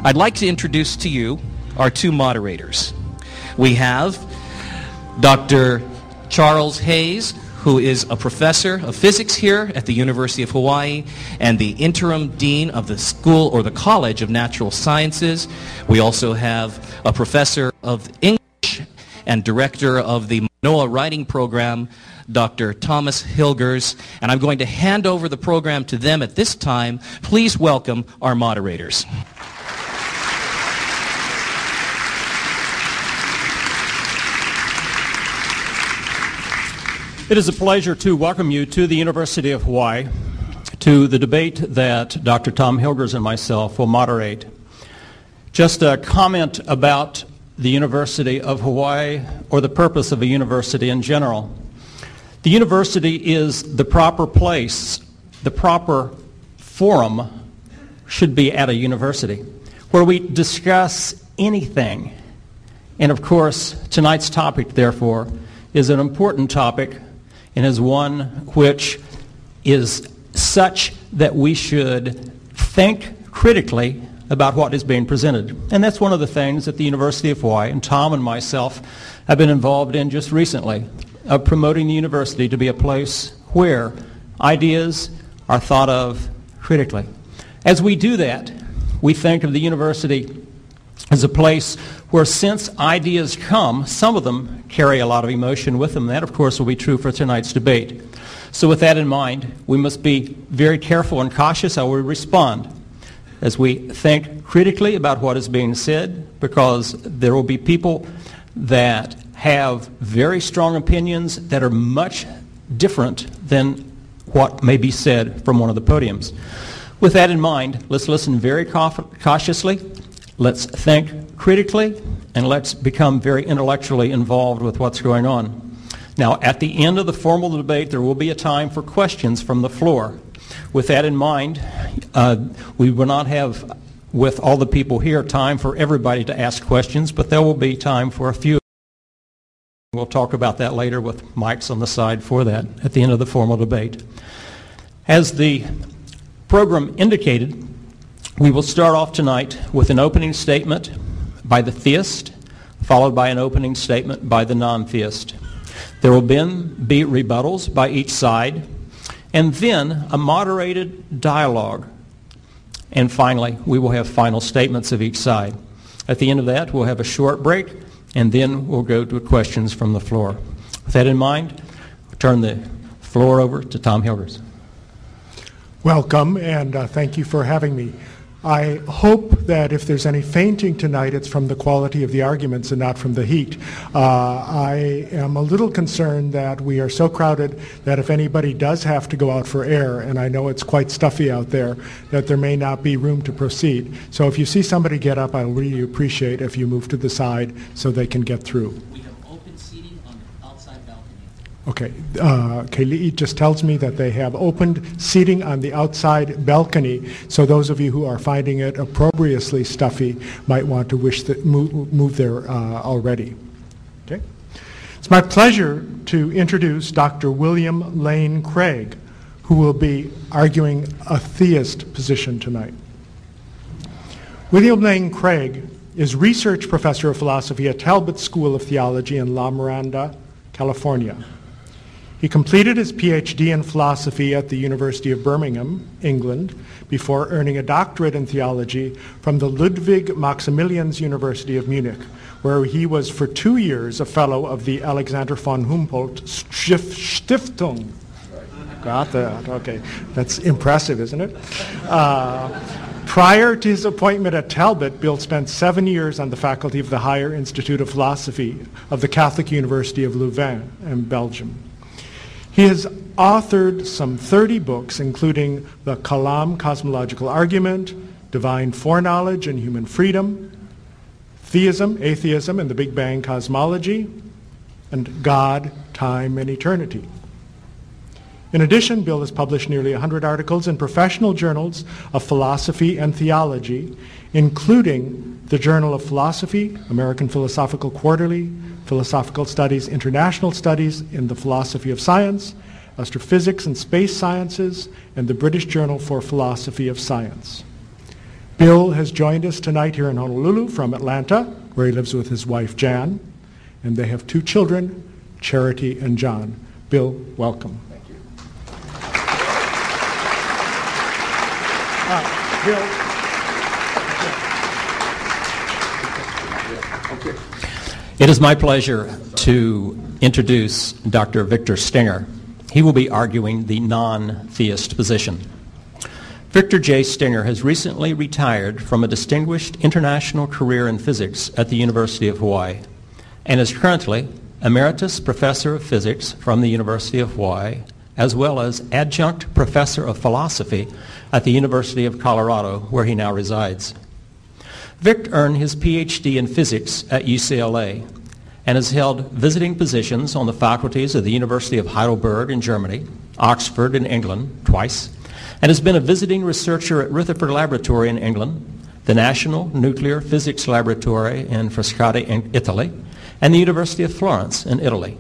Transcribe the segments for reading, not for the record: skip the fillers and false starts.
I'd like to introduce to you our two moderators. We have Dr. Charles Hayes, who is a professor of physics here at the University of Hawaii and the interim dean of the School or the College of Natural Sciences. We also have a professor of English and director of the Manoa Writing Program, Dr. Thomas Hilgers. And I'm going to hand over the program to them at this time. Please welcome our moderators. It is a pleasure to welcome you to the University of Hawaii, to the debate that Dr. Tom Hilgers and myself will moderate. Just a comment about the University of Hawaii, or the purpose of a university in general. The university is the proper place, the proper forum should be at a university, where we discuss anything. And of course, tonight's topic, therefore, is an important topic, and is one which is such that we should think critically about what is being presented. And that's one of the things that the University of Hawaii, and Tom and myself, have been involved in just recently, of promoting the university to be a place where ideas are thought of critically. As we do that, we think of the university as a place where, since ideas come, some of them carry a lot of emotion with them. That, of course, will be true for tonight's debate. So with that in mind, we must be very careful and cautious how we respond as we think critically about what is being said, because there will be people that have very strong opinions that are much different than what may be said from one of the podiums. With that in mind, let's listen very cautiously. Let's think critically, and let's become very intellectually involved with what's going on. Now, at the end of the formal debate, there will be a time for questions from the floor. With that in mind, we will not have, with all the people here, time for everybody to ask questions, but there will be time for a few. We'll talk about that later with mics on the side for that at the end of the formal debate. As the program indicated, we will start off tonight with an opening statement by the theist, followed by an opening statement by the non-theist. There will then be rebuttals by each side, and then a moderated dialogue. And finally, we will have final statements of each side. At the end of that, we'll have a short break, and then we'll go to questions from the floor. With that in mind, I'll turn the floor over to Tom Hilgers. Welcome, and thank you for having me. I hope that if there's any fainting tonight, it's from the quality of the arguments and not from the heat. I am a little concerned that we are so crowded that if anybody does have to go out for air, and I know it's quite stuffy out there, that there may not be room to proceed. So if you see somebody get up, I'll really appreciate if you move to the side so they can get through. We have open seating on the outside balcony. Okay, Keli'i just tells me that they have opened seating on the outside balcony, so those of you who are finding it opprobriously stuffy might want to move there already. Okay, it's my pleasure to introduce Dr. William Lane Craig, who will be arguing a theist position tonight. William Lane Craig is research professor of philosophy at Talbot School of Theology in La Miranda, California. He completed his PhD in philosophy at the University of Birmingham, England, before earning a doctorate in theology from the Ludwig Maximilians University of Munich, where he was for 2 years a fellow of the Alexander von Humboldt Stiftung. Got that, okay. That's impressive, isn't it? Prior to his appointment at Talbot, Bill spent 7 years on the faculty of the Higher Institute of Philosophy of the Catholic University of Louvain in Belgium. He has authored some 30 books, including The Kalam Cosmological Argument, Divine Foreknowledge and Human Freedom, Theism, Atheism, and the Big Bang Cosmology, and God, Time, and Eternity. In addition, Bill has published nearly 100 articles in professional journals of philosophy and theology, including the Journal of Philosophy, American Philosophical Quarterly, Philosophical Studies, International Studies in the Philosophy of Science, Astrophysics and Space Sciences, and the British Journal for Philosophy of Science. Bill has joined us tonight here in Honolulu from Atlanta, where he lives with his wife, Jan, and they have 2 children, Charity and John. Bill, welcome. Thank you. Bill. Okay. It is my pleasure to introduce Dr. Victor Stenger. He will be arguing the non-theist position. Victor J. Stenger has recently retired from a distinguished international career in physics at the University of Hawaii and is currently Emeritus Professor of Physics from the University of Hawaii, as well as Adjunct Professor of Philosophy at the University of Colorado, where he now resides. Vic earned his Ph.D. in physics at UCLA and has held visiting positions on the faculties of the University of Heidelberg in Germany, Oxford in England twice, and has been a visiting researcher at Rutherford Laboratory in England, the National Nuclear Physics Laboratory in Frascati in Italy, and the University of Florence in Italy.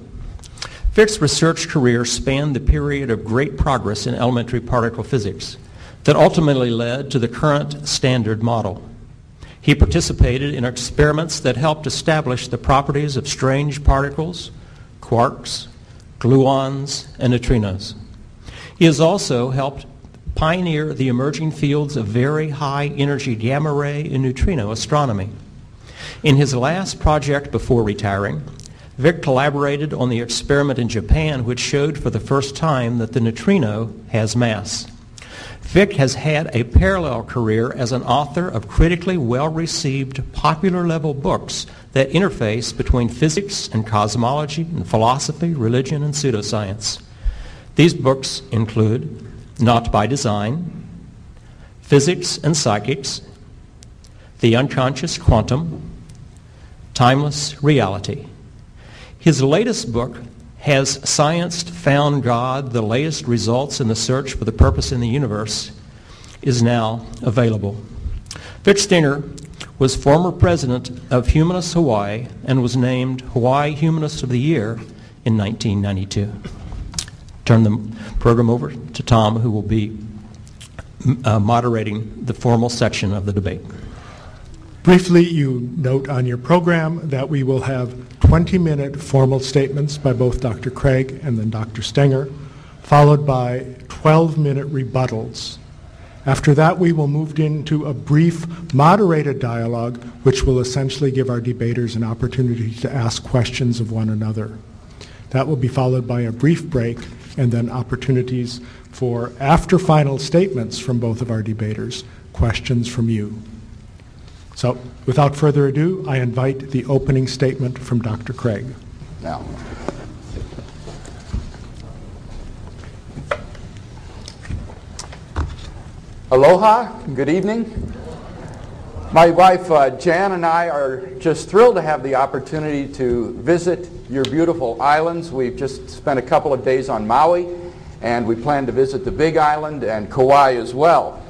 Vic's research career spanned the period of great progress in elementary particle physics that ultimately led to the current standard model. He participated in experiments that helped establish the properties of strange particles, quarks, gluons, and neutrinos. He has also helped pioneer the emerging fields of very high energy gamma ray and neutrino astronomy. In his last project before retiring, Vic collaborated on the experiment in Japan which showed for the first time that the neutrino has mass. Vic has had a parallel career as an author of critically well-received popular-level books that interface between physics and cosmology and philosophy, religion, and pseudoscience. These books include Not by Design, Physics and Psychics, The Unconscious Quantum, Timeless Reality. His latest book, Has Science Found God? The Latest Results in the Search for the Purpose in the Universe, is now available. Vic Stenger was former president of Humanists Hawaii and was named Hawaii Humanist of the Year in 1992. Turn the program over to Tom, who will be moderating the formal section of the debate. Briefly, you note on your program that we will have 20-minute formal statements by both Dr. Craig and then Dr. Stenger, followed by 12-minute rebuttals. After that, we will move into a brief, moderated dialogue, which will essentially give our debaters an opportunity to ask questions of one another. That will be followed by a brief break and then opportunities for, after final statements from both of our debaters, questions from you. So, without further ado, I invite the opening statement from Dr. Craig. Now, aloha, good evening. My wife Jan and I are just thrilled to have the opportunity to visit your beautiful islands. We've just spent a couple of days on Maui, and we plan to visit the Big Island and Kauai as well.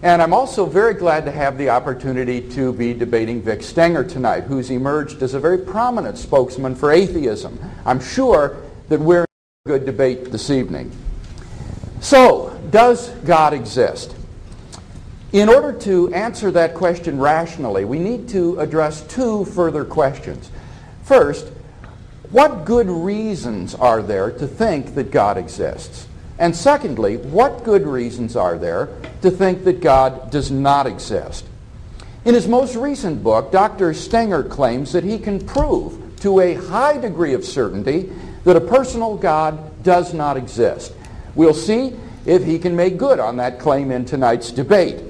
And I'm also very glad to have the opportunity to be debating Vic Stenger tonight, who's emerged as a very prominent spokesman for atheism. I'm sure that we're in a good debate this evening. So, does God exist? In order to answer that question rationally, we need to address 2 further questions. First, what good reasons are there to think that God exists? And secondly, what good reasons are there to think that God does not exist? In his most recent book, Dr. Stenger claims that he can prove to a high degree of certainty that a personal God does not exist. We'll see if he can make good on that claim in tonight's debate.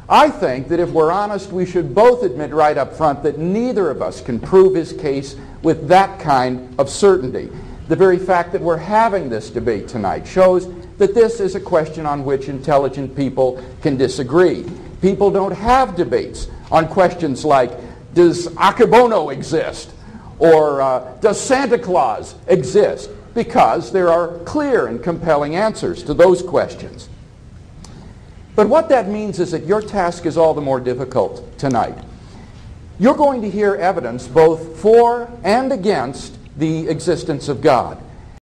I think that if we're honest, we should both admit right up front that neither of us can prove his case with that kind of certainty. The very fact that we're having this debate tonight shows that this is a question on which intelligent people can disagree. People don't have debates on questions like, does Akebono exist? Or does Santa Claus exist? Because there are clear and compelling answers to those questions. But what that means is that your task is all the more difficult tonight. You're going to hear evidence both for and against the existence of God.